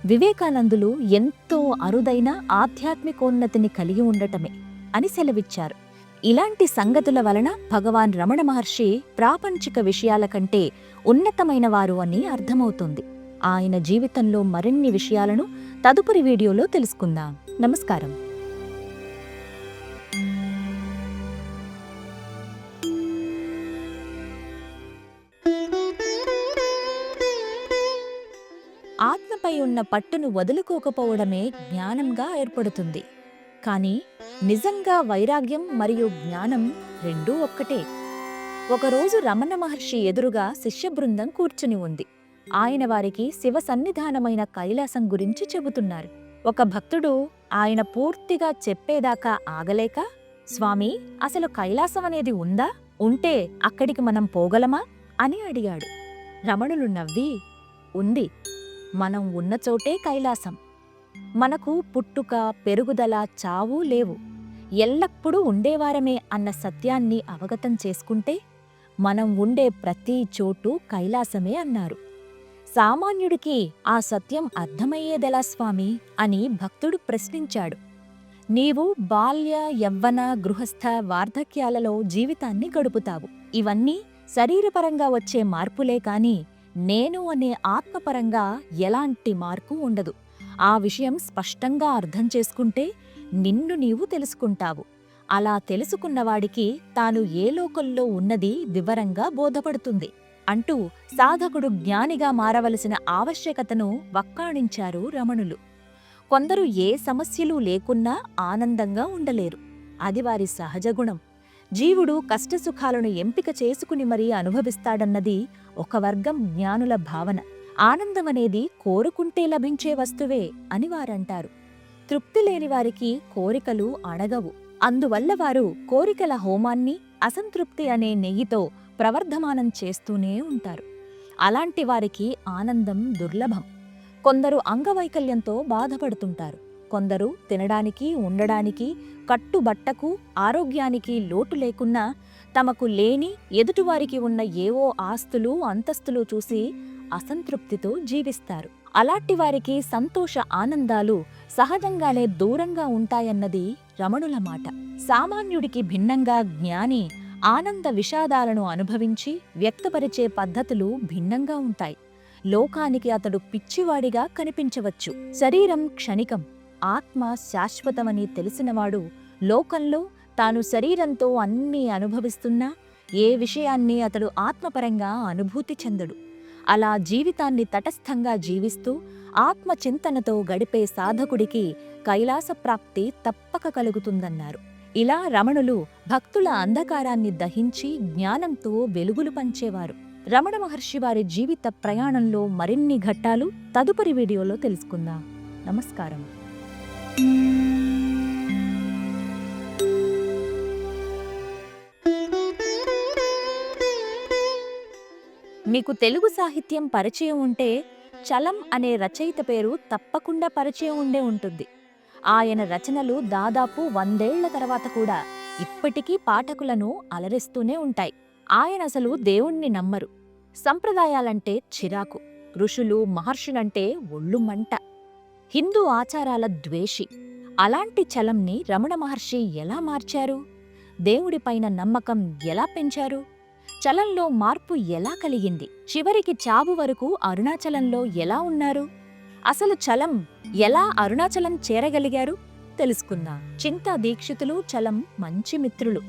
వివేకానందులు ఎంతో అరుదైన ఆధ్యాత్మికోన్నతిని కలిగి ఉండటమే అని సెలవిచ్చారు. ఇలాంటి సంగతుల వలన భగవాన్ రమణ మహర్షి ప్రాపంచిక విషయాల కంటే ఉన్నతమైనవారు అని అర్థమవుతుంది. ఆయన జీవితంలో మరిన్ని విషయాలను తదుపరి వీడియోలో తెలుసుకుందాం. నమస్కారం. ఆత్మపై ఉన్న పట్టును వదులుకోకపోవడమే జ్ఞానంగా ఏర్పడుతుంది. కాని నిజంగా వైరాగ్యం మరియు జ్ఞానం రెండూ ఒక్కటే. ఒకరోజు రమణ మహర్షి ఎదురుగా శిష్యబృందం కూర్చుని ఉంది. ఆయన వారికి శివ సన్నిధానమైన కైలాసం గురించి చెబుతున్నారు. ఒక భక్తుడు ఆయన పూర్తిగా చెప్పేదాకా ఆగలేక, స్వామీ, అసలు కైలాసం అనేది ఉందా? ఉంటే అక్కడికి మనం పోగలమా అని అడిగాడు. రమణులు నవ్వి, ఉంది. మనం ఉన్న చోటే కైలాసం. మనకు పుట్టుక, పెరుగుదల, చావు లేవు. ఎల్లప్పుడూ ఉండేవారమే అన్న సత్యాన్ని అవగతం చేసుకుంటే మనం ఉండే ప్రతి చోటు కైలాసమే అన్నారు. సామాన్యుడికి ఆ సత్యం అర్థమయ్యేదెలా స్వామి అని భక్తుడు ప్రశ్నించాడు. నీవు బాల్య, యవ్వన, గృహస్థ, వార్ధక్యాలలో జీవితాన్ని గడుపుతావు. ఇవన్నీ శరీరపరంగా వచ్చే మార్పులే కాని నేను అనే ఆత్మపరంగా ఎలాంటి మార్పు ఉండదు. ఆ విషయం స్పష్టంగా అర్థం చేసుకుంటే నిన్ను నీవు తెలుసుకుంటావు. అలా తెలుసుకున్నవాడికి తాను ఏ లోకంలో ఉన్నది వివరంగా బోధపడుతుంది అంటూ సాధకుడు జ్ఞానిగా మారవలసిన ఆవశ్యకతను వక్కాణించారు రమణులు. కొందరు ఏ సమస్యలు లేకున్నా ఆనందంగా ఉండలేరు. అది వారి సహజగుణం. జీవుడు కష్టసుఖాలను ఎంపిక చేసుకుని మరీ అనుభవిస్తాడన్నది ఒక వర్గం జ్ఞానుల భావన. ఆనందమనేది కోరుకుంటే లభించే వస్తువే అని వారంటారు. తృప్తి లేని వారికి కోరికలు అణగవు. అందువల్ల వారు కోరికల హోమాన్ని అసంతృప్తి అనే నెయ్యితో ప్రవర్ధమానం చేస్తూనే ఉంటారు. అలాంటి వారికి ఆనందం దుర్లభం. కొందరు అంగవైకల్యంతో బాధపడుతుంటారు. కొందరు తినడానికి, ఉండడానికి, కట్టుబట్టకు, ఆరోగ్యానికి లోటు లేకున్నా తమకు లేని, ఎదుటివారికి ఉన్న ఏవో ఆస్తులు, అంతస్తులు చూసి అసంతృప్తితో జీవిస్తారు. అలాంటి వారికి సంతోష ఆనందాలు సహజంగానే దూరంగా ఉంటాయన్నది రమణుల మాట. సామాన్యుడికి భిన్నంగా జ్ఞాని ఆనంద విషాదాలను అనుభవించి వ్యక్తపరిచే పద్ధతులు భిన్నంగా ఉంటాయి. లోకానికి అతడు పిచ్చివాడిగా కనిపించవచ్చు. శరీరం క్షణికం, ఆత్మ శాశ్వతమని తెలిసినవాడు లోకంలో తాను శరీరంతో అన్నీ అనుభవిస్తున్నా ఏ విషయాన్ని అతడు ఆత్మపరంగా అనుభూతి చెందడు. అలా జీవితాన్ని తటస్థంగా జీవిస్తూ ఆత్మచింతనతో గడిపే సాధకుడికి కైలాసప్రాప్తి తప్పక కలుగుతుందన్నారు. ఇలా రమణులు భక్తుల అంధకారాన్ని దహించి జ్ఞానంతో వెలుగులు పంచేవారు. రమణ మహర్షి వారి జీవిత ప్రయాణంలో మరిన్ని ఘట్టాలు తదుపరి వీడియోలో తెలుసుకుందాం. నమస్కారం. మీకు తెలుగు సాహిత్యం పరిచయం ఉంటే చలం అనే రచయిత పేరు తప్పకుండా పరిచయం ఉండే ఉంటుంది. ఆయన రచనలు దాదాపు 100 ఏళ్ల తర్వాత కూడా ఇప్పటికీ పాఠకులను అలరిస్తూనే ఉంటాయి. ఆయన అసలు దేవుణ్ణి నమ్మరు. సంప్రదాయాలంటే చిరాకు, ఋషులు మహర్షులంటే ఒళ్ళు మంట, హిందూ ఆచారాల ద్వేషి. అలాంటి చలంని రమణ మహర్షి ఎలా మార్చారు? దేవుడిపైన నమ్మకం ఎలా పెంచారు? చలంలో మార్పు ఎలా కలిగింది? చివరికి చావు వరకు అరుణాచలంలో ఎలా ఉన్నారు? అసలు చలం ఎలా అరుణాచలం చేరగలిగారు తెలుసుకుందాం. చింతా దీక్షితులు, చలం మంచి మిత్రులు.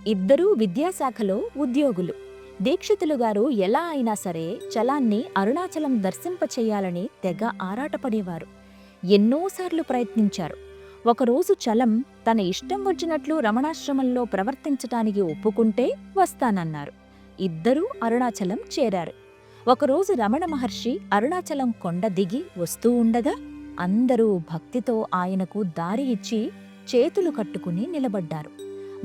ఇద్దరూ విద్యాశాఖలో ఉద్యోగులు. దీక్షితులు గారు ఎలా అయినా సరే చలాన్ని అరుణాచలం దర్శింపచేయాలని తెగ ఆరాటపడేవారు. ఎన్నోసార్లు ప్రయత్నించారు. ఒకరోజు చలం తన ఇష్టం వచ్చినట్లు రమణాశ్రమంలో ప్రవర్తించటానికి ఒప్పుకుంటే వస్తానన్నారు. ఇద్దరూ అరుణాచలం చేరారు. ఒకరోజు రమణ మహర్షి అరుణాచలం కొండ దిగి వస్తూ ఉండగా అందరూ భక్తితో ఆయనకు దారి ఇచ్చి చేతులు కట్టుకుని నిలబడ్డారు.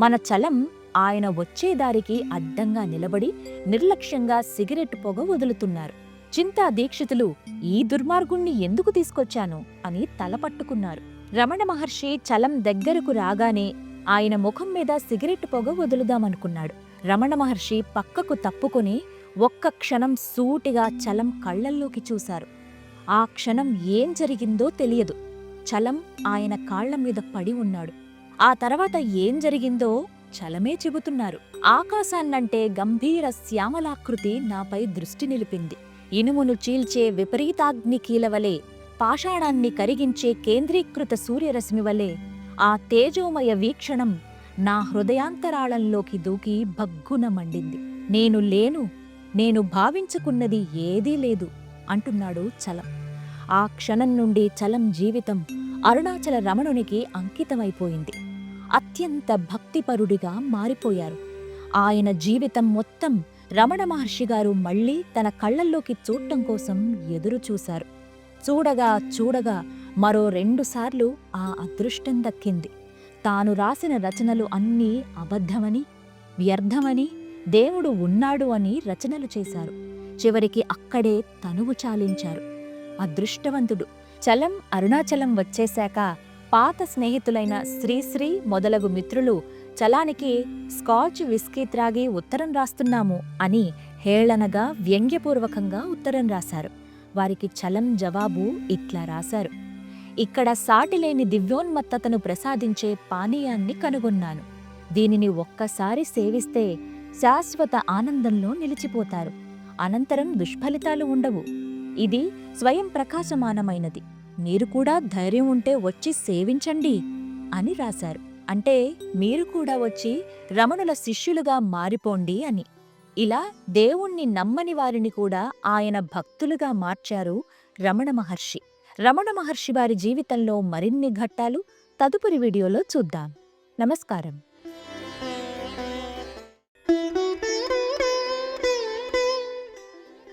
మన చలం ఆయన వచ్చే దారికి అడ్డంగా నిలబడి నిర్లక్ష్యంగా సిగరెట్ పొగ వదులుతున్నారు. చింతా దీక్షితులు ఈ దుర్మార్గుణ్ణి ఎందుకు తీసుకొచ్చాను అని తలపట్టుకున్నారు. రమణ మహర్షి చలం దగ్గరకు రాగానే ఆయన ముఖం మీద సిగరెట్ పొగ వదులుదామనుకున్నాడు. రమణ మహర్షి పక్కకు తప్పుకొని ఒక్క క్షణం సూటిగా చలం కళ్లల్లోకి చూశారు. ఆ క్షణం ఏం జరిగిందో తెలియదు. చలం ఆయన కాళ్ల మీద పడి ఉన్నాడు. ఆ తర్వాత ఏం జరిగిందో చలమే చెబుతున్నారు. ఆకాశాన్నంటే గంభీర శ్యామలాకృతి నాపై దృష్టి నిలిపింది. ఇనుమును చీల్చే విపరీతాగ్ని కీలవలే, పాషాణాన్ని కరిగించే కేంద్రీకృత సూర్యరశ్మి వలె ఆ తేజోమయ వీక్షణం నా హృదయాంతరాళంలోకి దూకి భగ్గున మండింది. నేను లేను, నేను భావించుకున్నది ఏదీ లేదు అంటున్నాడు చలం. ఆ క్షణం నుండి చలం జీవితం అరుణాచల రమణునికి అంకితమైపోయింది. అత్యంత భక్తిపరుడిగా మారిపోయారు. ఆయన జీవితం మొత్తం రమణ మహర్షి గారు మళ్లీ తన కళ్లల్లోకి చూడటం కోసం ఎదురు చూశారు. చూడగా చూడగా మరో 2 సార్లు ఆ అదృష్టం దక్కింది. తాను రాసిన రచనలు అన్నీ అబద్ధమని, వ్యర్థమని, దేవుడు ఉన్నాడు అని రచనలు చేశారు. చివరికి అక్కడే తనువు చాలించారు. అదృష్టవంతుడు. చలం అరుణాచలం వచ్చేశాక పాత స్నేహితులైన శ్రీశ్రీ మొదలగు మిత్రులు చలానికి స్కాచ్ విస్కీ త్రాగి ఉత్తరం రాస్తున్నాము అని హేళనగా వ్యంగ్యపూర్వకంగా ఉత్తరం రాశారు. వారికి చలం జవాబు ఇట్లా రాశారు: ఇక్కడ సాటిలేని దివ్యోన్మత్తతను ప్రసాదించే పానీయాన్ని కనుగొన్నాను. దీనిని ఒక్కసారి సేవిస్తే శాశ్వత ఆనందంలో నిలిచిపోతారు. అనంతరం దుష్ఫలితాలు ఉండవు. ఇది స్వయం ప్రకాశమానమైనది. మీరు కూడా ధైర్యం ఉంటే వచ్చి సేవించండి అని రాశారు. అంటే మీరు కూడా వచ్చి రమణుల శిష్యులుగా మారిపోండి అని. ఇలా దేవుణ్ణి నమ్మని వారిని కూడా ఆయన భక్తులుగా మార్చారు రమణ మహర్షి. రమణ మహర్షి వారి జీవితంలో మరిన్ని ఘట్టాలు తదుపరి వీడియోలో చూద్దాం. నమస్కారం.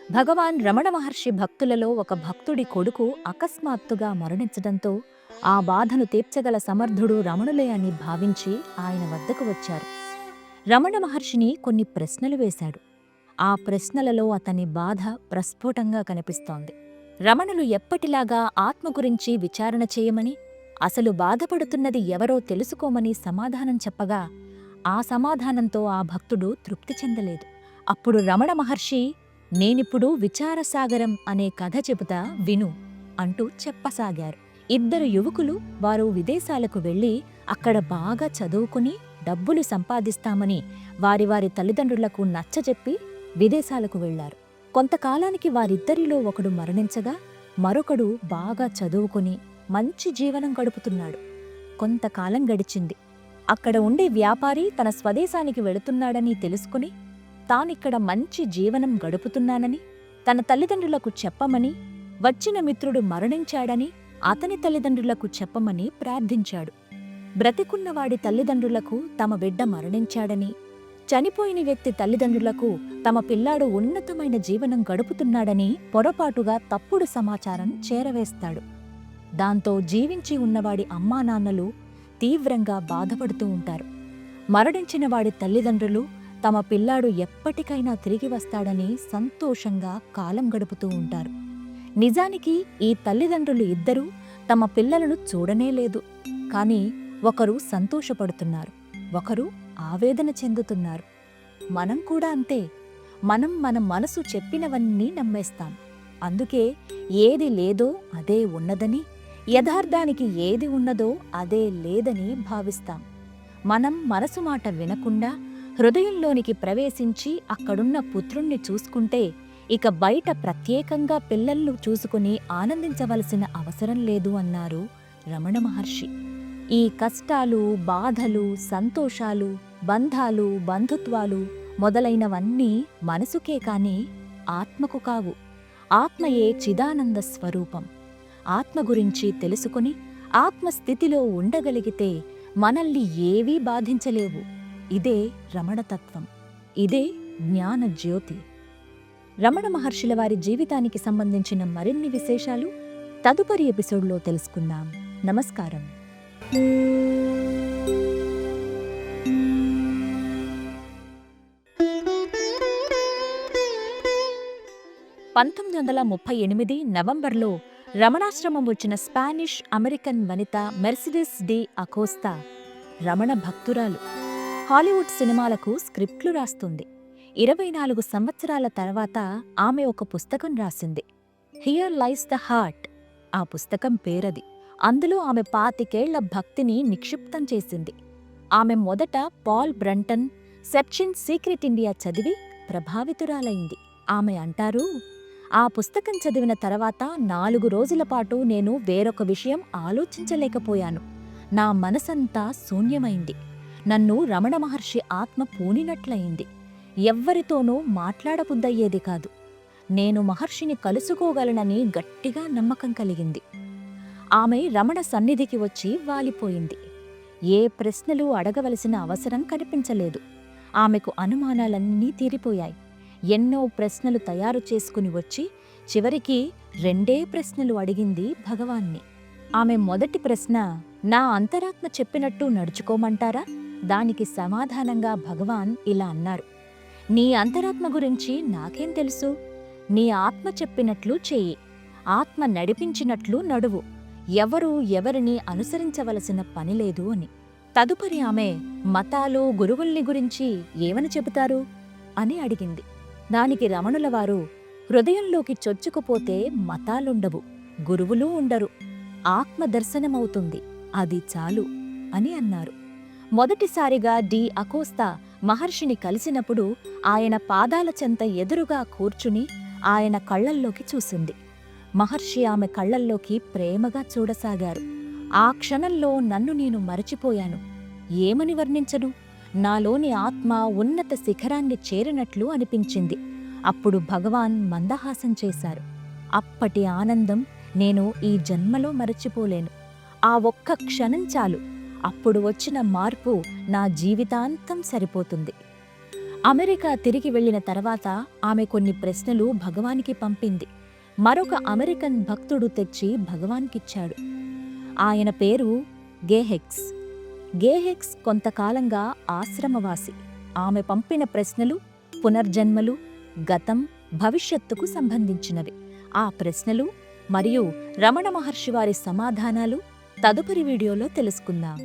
భగవాన్ రమణ మహర్షి భక్తులలో ఒక భక్తుడి కొడుకు అకస్మాత్తుగా మరణించడంతో ఆ బాధను తీర్చగల సమర్థుడు రమణులే అని భావించి ఆయన వద్దకు వచ్చారు. రమణ మహర్షిని కొన్ని ప్రశ్నలు వేశాడు. ఆ ప్రశ్నలలో అతని బాధ ప్రస్ఫుటంగా కనిపిస్తోంది. రమణులు ఎప్పటిలాగా ఆత్మ గురించి విచారణ చేయమని, అసలు బాధపడుతున్నది ఎవరో తెలుసుకోమని సమాధానం చెప్పగా ఆ సమాధానంతో ఆ భక్తుడు తృప్తి చెందలేదు. అప్పుడు రమణ మహర్షి, నేనిప్పుడు విచారసాగరం అనే కథ చెబుతా విను అంటూ చెప్పసాగారు. ఇద్దరు యువకులు వారు విదేశాలకు వెళ్లి అక్కడ బాగా చదువుకుని డబ్బులు సంపాదిస్తామని వారి వారి తల్లిదండ్రులకు నచ్చజెప్పి విదేశాలకు వెళ్లారు. కొంతకాలానికి వారిద్దరిలో ఒకడు మరణించగా మరొకడు బాగా చదువుకుని మంచి జీవనం గడుపుతున్నాడు. కొంతకాలం గడిచింది. అక్కడ ఉండే వ్యాపారి తన స్వదేశానికి వెళుతున్నాడని తెలుసుకుని తానిక్కడ మంచి జీవనం గడుపుతున్నానని తన తల్లిదండ్రులకు చెప్పమని, వచ్చిన మిత్రుడు మరణించాడని అతని తల్లిదండ్రులకు చెప్పమని ప్రార్థించాడు. బ్రతికున్నవాడి తల్లిదండ్రులకు తమ బిడ్డ మరణించాడని, చనిపోయిన వ్యక్తి తల్లిదండ్రులకు తమ పిల్లాడు ఉన్నతమైన జీవనం గడుపుతున్నాడని పొరపాటుగా తప్పుడు సమాచారం చేరవేస్తాడు. దాంతో జీవించి ఉన్నవాడి అమ్మానాన్నలు తీవ్రంగా బాధపడుతూ ఉంటారు. మరణించిన వాడి తల్లిదండ్రులు తమ పిల్లాడు ఎప్పటికైనా తిరిగి వస్తాడని సంతోషంగా కాలం గడుపుతూ ఉంటారు. నిజానికి ఈ తల్లిదండ్రులు ఇద్దరూ తమ పిల్లలను చూడనేలేదు. కాని ఒకరు సంతోషపడుతున్నారు, ఒకరు ఆవేదన చెందుతున్నారు. మనం కూడా అంతే. మనం మన మనసు చెప్పినవన్నీ నమ్మేస్తాం. అందుకే ఏది లేదో అదే ఉన్నదని, యథార్థానికి ఏది ఉన్నదో అదే లేదని భావిస్తాం. మనం మనసు మాట వినకుండా హృదయంలోనికి ప్రవేశించి అక్కడున్న పుత్రుణ్ణి చూసుకుంటే ఇక బయట ప్రత్యేకంగా పిల్లలను చూసుకుని ఆనందించవలసిన అవసరం లేదు అన్నారు రమణ మహర్షి. ఈ కష్టాలు, బాధలు, సంతోషాలు, బంధాలు, బంధుత్వాలు మొదలైనవన్నీ మనసుకే కాని ఆత్మకు కావు. ఆత్మయే చిదానంద స్వరూపం. ఆత్మ గురించి తెలుసుకుని ఆత్మస్థితిలో ఉండగలిగితే మనల్ని ఏవీ బాధించలేవు. ఇదే రమణతత్వం. ఇదే జ్ఞాన జ్యోతి. రమణ మహర్షుల వారి జీవితానికి సంబంధించిన మరిన్ని విశేషాలు తదుపరి ఎపిసోడ్లో తెలుసుకుందాం. నమస్కారం. 1938 నవంబర్లో రమణాశ్రమం వచ్చిన స్పానిష్ అమెరికన్ వనిత మెర్సిడెస్ డి అకోస్తా రమణ భక్తురాలు. హాలీవుడ్ సినిమాలకు స్క్రిప్ట్లు రాస్తుంది. 24 సంవత్సరాల తర్వాత ఆమె ఒక పుస్తకం రాసింది, హియర్ లైస్ ద హార్ట్. ఆ పుస్తకం పేరది. అందులో ఆమె 25 ఏళ్ల భక్తిని నిక్షిప్తం చేసింది. ఆమె మొదట Paul Brunton searching secret India చదివి ప్రభావితురాలైంది. ఆమె అంటారు, ఆ పుస్తకం చదివిన తర్వాత 4 రోజుల పాటు నేను వేరొక విషయం ఆలోచించలేకపోయాను. నా మనసంతా శూన్యమైంది. నన్ను రమణ మహర్షి ఆత్మ పూనినట్లయింది. ఎవ్వరితోనూ మాట్లాడబుద్దయ్యేది కాదు. నేను మహర్షిని కలుసుకోగలనని గట్టిగా నమ్మకం కలిగింది. ఆమె రమణ సన్నిధికి వచ్చి వాలిపోయింది. ఏ ప్రశ్నలు అడగవలసిన అవసరం కనిపించలేదు. ఆమెకు అనుమానాలన్నీ తీరిపోయాయి. ఎన్నో ప్రశ్నలు తయారు చేసుకుని వచ్చి చివరికి 2 ప్రశ్నలు అడిగింది భగవాన్ని. ఆమె మొదటి ప్రశ్న, నా అంతరాత్మ చెప్పినట్టు నడుచుకోమంటారా? దానికి సమాధానంగా భగవాన్ ఇలా అన్నారు, నీ అంతరాత్మ గురించి నాకేం తెలుసు? నీ ఆత్మ చెప్పినట్లు చెయ్యి. ఆత్మ నడిపించినట్లు నడువు. ఎవరూ ఎవరిని అనుసరించవలసిన పనిలేదు అని. తదుపరి ఆమె మతాలు, గురువుల్ని గురించి ఏమని చెబుతారు అని అడిగింది. దానికి రమణులవారు, హృదయంలోకి చొచ్చుకుపోతే మతాలుండవు, గురువులూ ఉండరు. ఆత్మదర్శనమవుతుంది, అది చాలు అని అన్నారు. మొదటిసారిగా డి అకోస్తా మహర్షిని కలిసినప్పుడు ఆయన పాదాల చెంత ఎదురుగా కూర్చుని ఆయన కళ్లల్లోకి చూసింది. మహర్షి ఆమె కళ్లల్లోకి ప్రేమగా చూడసాగారు. ఆ క్షణంలో నన్ను నేను మరచిపోయాను. ఏమని వర్ణించను? నాలోని ఆత్మ ఉన్నత శిఖరాన్ని చేరినట్లు అనిపించింది. అప్పుడు భగవాన్ మందహాసం చేశారు. అప్పటి ఆనందం నేను ఈ జన్మలో మరచిపోలేను. ఆ ఒక్క క్షణం చాలు. అప్పుడు వచ్చిన మార్పు నా జీవితాంతం సరిపోతుంది. అమెరికా తిరిగి వెళ్లిన తర్వాత ఆమె కొన్ని ప్రశ్నలు భగవానికి పంపింది. మరొక అమెరికన్ భక్తుడు తెచ్చి భగవాన్కిచ్చాడు. ఆయన పేరు గేహెక్స్. గేహెక్స్ కొంతకాలంగా ఆశ్రమవాసి. ఆమె పంపిన ప్రశ్నలు పునర్జన్మలు, గతం, భవిష్యత్తుకు సంబంధించినవి. ఆ ప్రశ్నలు మరియు రమణ మహర్షి వారి సమాధానాలు తదుపరి వీడియోలో తెలుసుకుందాం.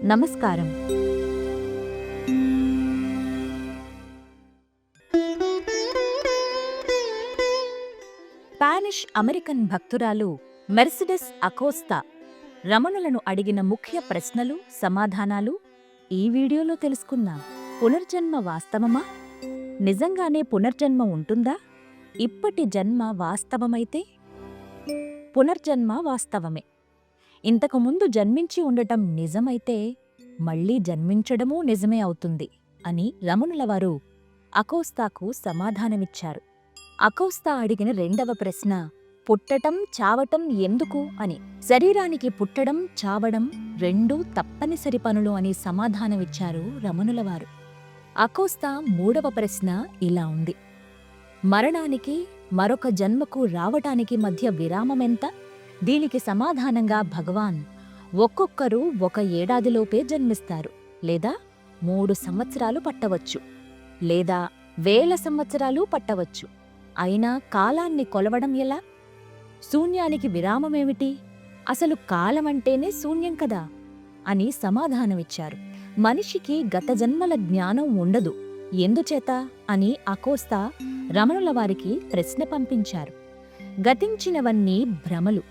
నమస్కారం. స్పానిష్ అమెరికన్ భక్తురాలు మెర్సిడెస్ అకోస్తా రమణులను అడిగిన ముఖ్య ప్రశ్నలు, సమాధానాలు ఈ వీడియోలో తెలుసుకుందాం. పునర్జన్మ వాస్తవమా? నిజంగానే పునర్జన్మ ఉంటుందా? ఇప్పటి జన్మ వాస్తవమైతే? పునర్జన్మ వాస్తవమే. ఇంతకుముందు జన్మించి ఉండటం నిజమైతే మళ్లీ జన్మించడమూ నిజమే అవుతుంది అని రమణులవారు అకోస్తాకు సమాధానమిచ్చారు. అకోస్తా అడిగిన రెండవ ప్రశ్న పుట్టటం, చావటం ఎందుకు అని. శరీరానికి పుట్టడం, చావడం రెండూ తప్పనిసరి పనులు అని సమాధానమిచ్చారు రమణులవారు. అకోస్తా మూడవ ప్రశ్న ఇలా ఉంది: మరణానికి, మరొక జన్మకు రావటానికి మధ్య విరామమెంత? దీనికి సమాధానంగా భగవాన్, ఒక్కొక్కరు 1 ఏడాదిలోపే జన్మిస్తారు, లేదా 3 సంవత్సరాలు పట్టవచ్చు, లేదా 1000 సంవత్సరాలు పట్టవచ్చు. అయినా కాలాన్ని కొలవడం ఎలా? శూన్యానికి విరామమేమిటి? అసలు కాలమంటేనే శూన్యం కదా అని సమాధానమిచ్చారు. మనిషికి గత జన్మల జ్ఞానం ఉండదు, ఎందుచేత అని అకోస్తా రమణులవారికి ప్రశ్న పంపించారు. గతించినవన్నీ భ్రమలు,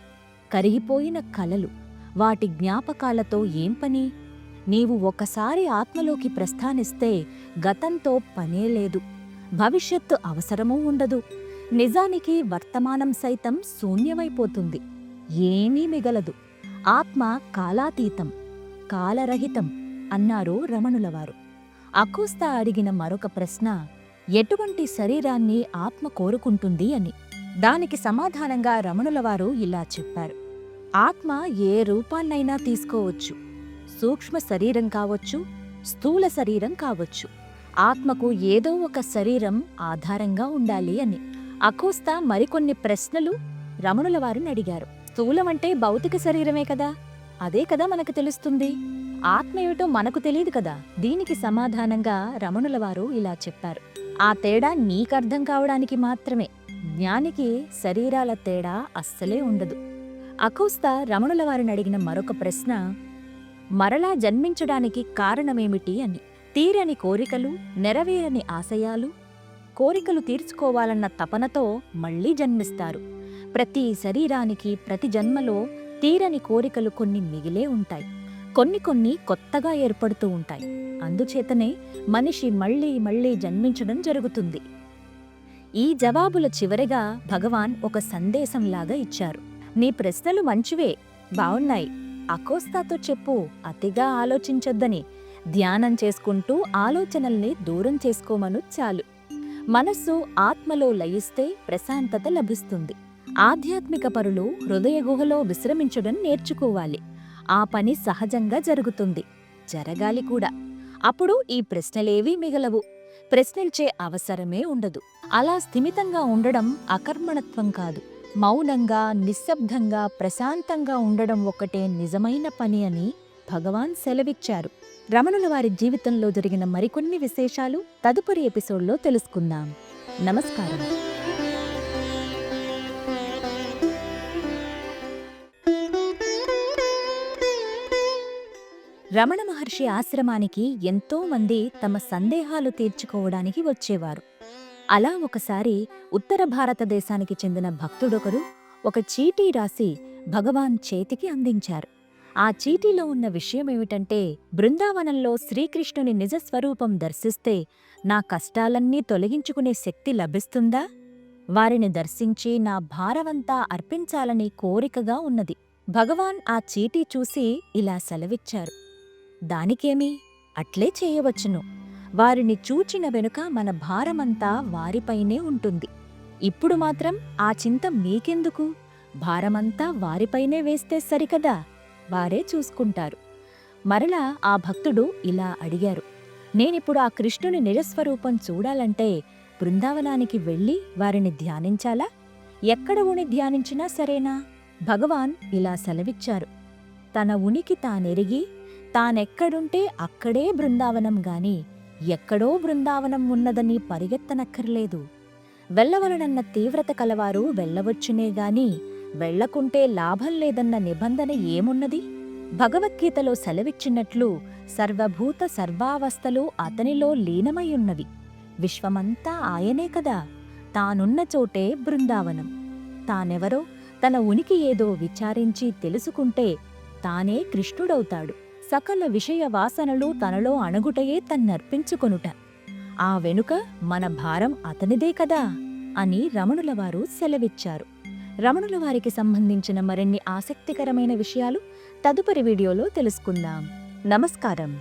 కరిగిపోయిన కలలు, వాటి జ్ఞాపకాలతో ఏం పని? నీవు ఒకసారి ఆత్మలోకి ప్రస్థానిస్తే గతంతో పనేలేదు, భవిష్యత్తు అవసరమూ ఉండదు. నిజానికి వర్తమానం సైతం శూన్యమైపోతుంది, ఏమీ మిగలదు. ఆత్మ కాలాతీతం, కాలరహితం అన్నారు రమణులవారు. అకోస్తా అడిగిన మరొక ప్రశ్న ఎటువంటి శరీరాన్ని ఆత్మ కోరుకుంటుంది అని. దానికి సమాధానంగా రమణులవారు ఇలా చెప్పారు: ఆత్మ ఏ రూపాన్నైనా తీసుకోవచ్చు. సూక్ష్మ శరీరం కావచ్చు, స్థూల శరీరం కావచ్చు. ఆత్మకు ఏదో ఒక శరీరం ఆధారంగా ఉండాలి అని. అకోస్తా మరికొన్ని ప్రశ్నలు రమణులవారిని అడిగారు. స్థూలమంటే భౌతిక శరీరమే కదా, అదే కదా మనకు తెలుస్తుంది. ఆత్మ ఏమిటో మనకు తెలియదు కదా. దీనికి సమాధానంగా రమణులవారు ఇలా చెప్పారు: ఆ తేడా నీకర్థం కావడానికి మాత్రమే, జ్ఞానికి శరీరాల తేడా అస్సలే ఉండదు. అకోస్తా రమణులవారిని అడిగిన మరొక ప్రశ్న మరలా జన్మించడానికి కారణమేమిటి అని. తీరని కోరికలు, నెరవేరని ఆశయాలు, కోరికలు తీర్చుకోవాలన్న తపనతో మళ్లీ జన్మిస్తారు. ప్రతి శరీరానికి, ప్రతి జన్మలో తీరని కోరికలు కొన్ని మిగిలే ఉంటాయి, కొన్ని కొత్తగా ఏర్పడుతూ ఉంటాయి. అందుచేతనే మనిషి మళ్లీ మళ్లీ జన్మించడం జరుగుతుంది. ఈ జవాబుల చివరిగా భగవాన్ ఒక సందేశంలాగా ఇచ్చారు. నీ ప్రశ్నలు మంచివే, బావున్నాయి, అకోస్తాతో చెప్పు, అతిగా ఆలోచించొద్దని. ధ్యానం చేసుకుంటూ ఆలోచనల్ని దూరం చేసుకోమను చాలు. మనస్సు ఆత్మలో లయిస్తే ప్రశాంతత లభిస్తుంది. ఆధ్యాత్మిక పరులు హృదయ గుహలో విశ్రమించడం నేర్చుకోవాలి. ఆ పని సహజంగా జరుగుతుంది, జరగాలి కూడా. అప్పుడు ఈ ప్రశ్నలేవీ మిగలవు, ప్రశ్నించే అవసరమే ఉండదు. అలా స్థిమితంగా ఉండడం అకర్మణత్వం కాదు. మౌనంగా, నిశ్శబ్దంగా, ప్రశాంతంగా ఉండడం ఒక్కటే నిజమైన పని అని భగవాన్ సెలవిచ్చారు. రమణులవారి జీవితంలో జరిగిన మరికొన్ని విశేషాలు తదుపరి ఎపిసోడ్లో తెలుసుకుందాం. నమస్కారం. రమణ మహర్షి ఆశ్రమానికి ఎంతో మంది తమ సందేహాలు తీర్చుకోవడానికి వచ్చేవారు. అలా ఒకసారి ఉత్తర భారతదేశానికి చెందిన భక్తుడొకరు ఒక చీటీ రాసి భగవాన్ చేతికి అందించారు. ఆ చీటీలో ఉన్న విషయమేమిటంటే, బృందావనంలో శ్రీకృష్ణుని నిజస్వరూపం దర్శిస్తే నా కష్టాలన్నీ తొలగించుకునే శక్తి లభిస్తుందా? వారిని దర్శించి నా భారవంతా అర్పించాలని కోరికగా ఉన్నది. భగవాన్ ఆ చీటీ చూసి ఇలా సెలవిచ్చారు: దానికేమి, అట్లే చేయవచ్చును. వారిని చూచిన వెనుక మన భారమంతా వారిపైనే ఉంటుంది. ఇప్పుడు మాత్రం ఆ చింత మీకెందుకు? భారమంతా వారిపైనే వేస్తే సరికదా, వారే చూసుకుంటారు. మరలా ఆ భక్తుడు ఇలా అడిగారు: నేనిప్పుడు ఆ కృష్ణుని నిజస్వరూపం చూడాలంటే బృందావనానికి వెళ్ళి వారిని ధ్యానించాలా? ఎక్కడ ఉని ధ్యానించినా సరేనా? భగవాన్ ఇలా సెలవిచ్చారు: తన ఉనికి తానెరిగి తానెక్కడుంటే అక్కడే బృందావనం గాని ఎక్కడో బృందావనం ఉన్నదని పరిగెత్తనక్కర్లేదు. వెళ్ళవలనన్న తీవ్రత కలవారు వెళ్ళవచ్చునే గాని వెళ్లకుంటే లాభం లేదన్న నిబంధన ఏమున్నది? భగవద్గీతలో సెలవిచ్చినట్లు సర్వభూత సర్వావస్థలు అతనిలో లీనమయ్యున్నవి. విశ్వమంతా ఆయనే కదా. తానున్న చోటే బృందావనం. తానెవరో, తన ఉనికి ఏదో విచారించి తెలుసుకుంటే తానే కృష్ణుడవుతాడు. సకల విషయ వాసనలు తనలో అణగుటయే తన్నర్పించుకొనుట. ఆ వెనుక మన భారం అతనిదే కదా అని రమణులవారు సెలవిచ్చారు. రమణులవారికి సంబంధించిన మరిన్ని ఆసక్తికరమైన విషయాలు తదుపరి వీడియోలో తెలుసుకుందాం. నమస్కారం.